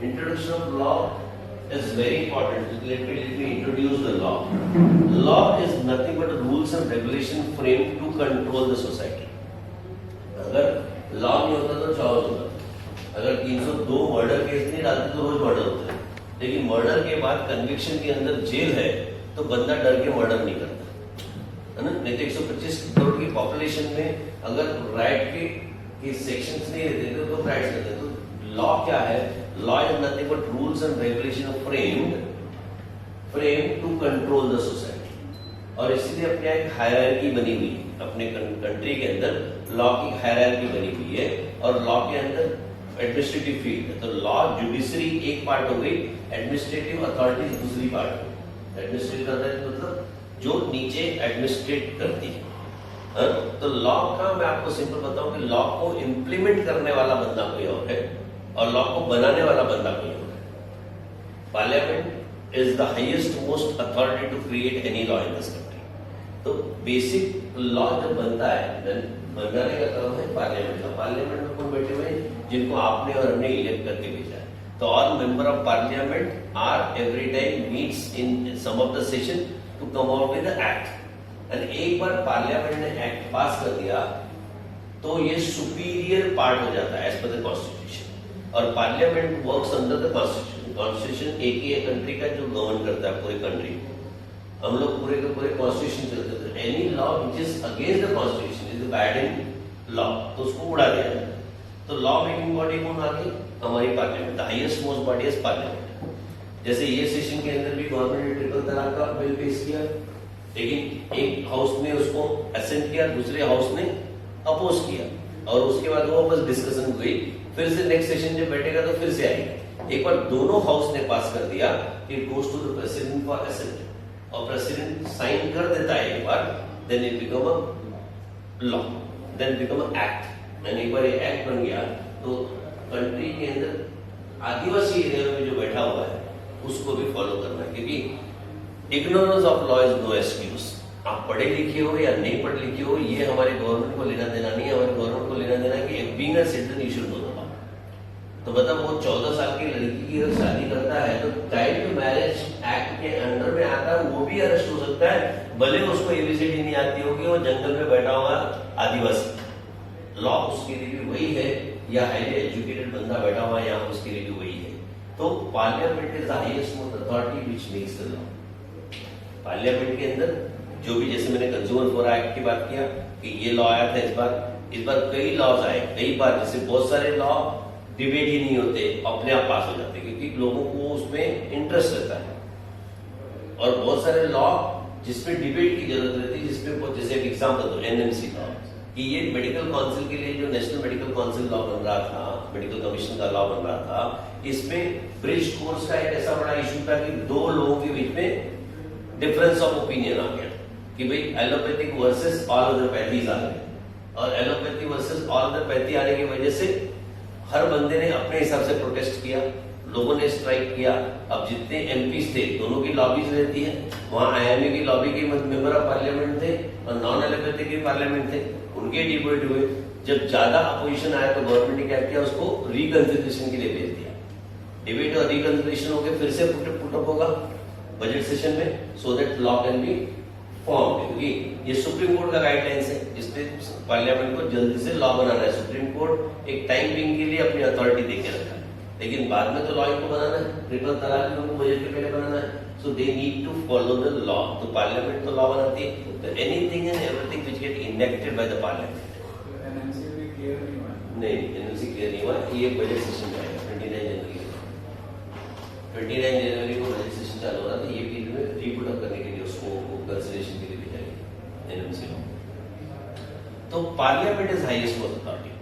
Introduction of law is very important. Let me introduce the law. Law is nothing but rules and regulation framed to control the society. अगर law नहीं होता तो chaos होता. अगर 302 murder case नहीं डालते तो रोज मर्डर होते हैं. लेकिन मर्डर के बाद कन्विक्शन के अंदर जेल है तो बंदा डर के मर्डर नहीं करता है ना. नहीं तो 125 करोड़ की पॉपुलेशन में अगर राइट के सेक्शंस नहीं रहते तो राइट्स रहते. तो लॉ क्या है? Law is nothing but rules and regulation framed to control the society. और इसलिए अपने एक हायरार्की बनी हुई है. अपने कंट्री के अंदर लॉ की हायरार्की बनी हुई है और लॉ के अंदर एडमिनिस्ट्रेटिव फील्ड है. तो लॉ जुडिशरी एक पार्ट हो गई, एडमिनिस्ट्रेटिव अथॉरिटी दूसरी पार्ट हो गई. एडमिनिस्ट्रेटिव अथॉरिटी मतलब जो नीचे एडमिनिस्ट्रेट करती है. तो लॉ का मैं आपको सिंपल बताऊं कि लॉ को इंप्लीमेंट करने वाला बंदा कोई और है और लॉ को बनाने वाला बंदा कोई और है. Parliament is the highest most authority to create any law in this country. तो बेसिक लॉ जब बनता है बनाने का काम है पार्लियामेंट का. पार्लियामेंट में कौन बैठे हुए हैं? जिनको आपने और हमने इलेक्ट करके भेजा है. तो all member of parliament are every time meets in some of the session to come out with the act. And एक बार पार्लियामेंट ने एक्ट पास कर दिया तो ये सुपीरियर पार्ट हो जाता है एज पर द कॉन्स्टिट्यूशन. और parliament works under the constitution. Constitution एक ही कंट्री का जो गवर्न करता है पूरे कंट्री. हम लोग पूरे के पूरे कॉन्स्टिट्यूशन चलते थे. Any law which is against the constitution is bad law तो उसको उड़ा दिया जाता है. तो लॉ मेकिंग बॉडी कौन आ गई? हमारी parliament. The highest most body is parliament. जैसे ये सेशन के अंदर भी गवर्नमेंट ने ट्रिपल तलाक का बिल पेश किया, लेकिन एक हाउस ने उसको असेंट किया, दूसरे हाउस ने अपोज किया और उसके बाद वो वापस डिस्कशन हुई. फिर से नेक्स्ट सेशन जब बैठेगा तो फिर से आएगा. एक बार दोनों हाउस ने पास कर दिया कि it goes to the president for assent और प्रेसिडेंट साइन कर देता है एक बार, then it become a law, then become a act. मैंने एक बार ये एक्ट बन गया तो कंट्री के अंदर आदिवासी एरिया में जो बैठा हुआ है उसको भी फॉलो करना है. क्योंकि ignorance of law is no excuse. आप पढ़े लिखे हो या नहीं पढ़े लिखे हो ये हमारे गवर्नमेंट को लेना देना नहीं है. हमारे गवर्नमेंट को लेना देना कि being a citizen you should know the law. तो मतलब वो 14 साल की लड़की की अगर शादी करता है तो चाइल्ड मैरिज एक्ट के अंडर में आता है, वो भी अरेस्ट हो सकता है भले उसको एबीसीडी नहीं आती होगी, वो जंगल में बैठा हुआ आदिवासी. लॉ उसके लिए भी वही है या हाईली एजुकेटेड बंदा बैठा हुआ है यहाँ उसके लिए भी वही है. तो parliament is the highest most authority which makes the law. Parliament के अंदर जो भी, जैसे मैंने कंज्यूमर फॉर एक्ट की बात किया कि ये लॉ आया था इस बार कई लॉज आए. कई बार जैसे बहुत सारे लॉ डिबेट ही नहीं होते, अपने आप पास हो जाते क्योंकि लोगों को उसमें इंटरेस्ट रहता है. और बहुत सारे लॉ जिसमें डिबेट की जरूरत रहती है, जिसमें जैसे एक एग्जाम्पल दो एनएमसी लॉ कि ये मेडिकल काउंसिल के लिए जो नेशनल मेडिकल काउंसिल लॉ बन रहा था, मेडिकल कमीशन का लॉ बन रहा था, इसमें ब्रिज कोर्स का एक ऐसा बड़ा इशू था कि दो लोगों के बीच में डिफरेंस ऑफ ओपिनियन आ गया कि भाई एलोपैथिक वर्सेस ऑल अदरपैथीज आ गए. और एलोपैथी वर्सेस ऑल अदरपैथी आने की वजह से हर बंदे ने अपने हिसाब से प्रोटेस्ट किया, लोगों ने स्ट्राइक किया. अब जितने एमपीज थे, दोनों की लॉबीज रहती है, वहां आईएमए की लॉबी के मेंबर ऑफ पार्लियामेंट थे और नॉन एलोपैथिक के पार्लियामेंट थे, उनके डिबेट हुए. जब ज्यादा अपोजिशन आया तो गवर्नमेंट ने क्या किया, उसको रिकंसिडरेशन के लिए भेज दिया. डिबेट और रिकंसिडरेशन होकर फिर से पुटअप होगा बजट सेशन में so that law can be form. क्योंकि ये सुप्रीम कोर्ट का गाइडलाइंस है, जिसमें पार्लियामेंट को जल्दी से लॉ बनाना है. सुप्रीम कोर्ट एक टाइम बिंग के लिए अपनी अथॉरिटी देके रखा है, लेकिन बाद में तो लॉ इनको बनाना है. ट्रिपल तलाक को बजट के पहले बनाना है, so they need to follow the law. तो पार्लियामेंट तो लॉ बनाती है. तो anything and everything which get enacted by the Parliament. NMC भी क्लियर नहीं हुआ. नहीं, एनएमसी क्लियर नहीं हुआ. ये बजट सेशन में आएगा 29 जनवरी को बजट सेशन चालू हो रहा था. ये भी रीपुट अप करने के लिए उसको कंसिडरेशन के लिए भेजा गया एनएमसी लॉ. तो पार्लियामेंट इज हाईएस्ट अथॉरिटी.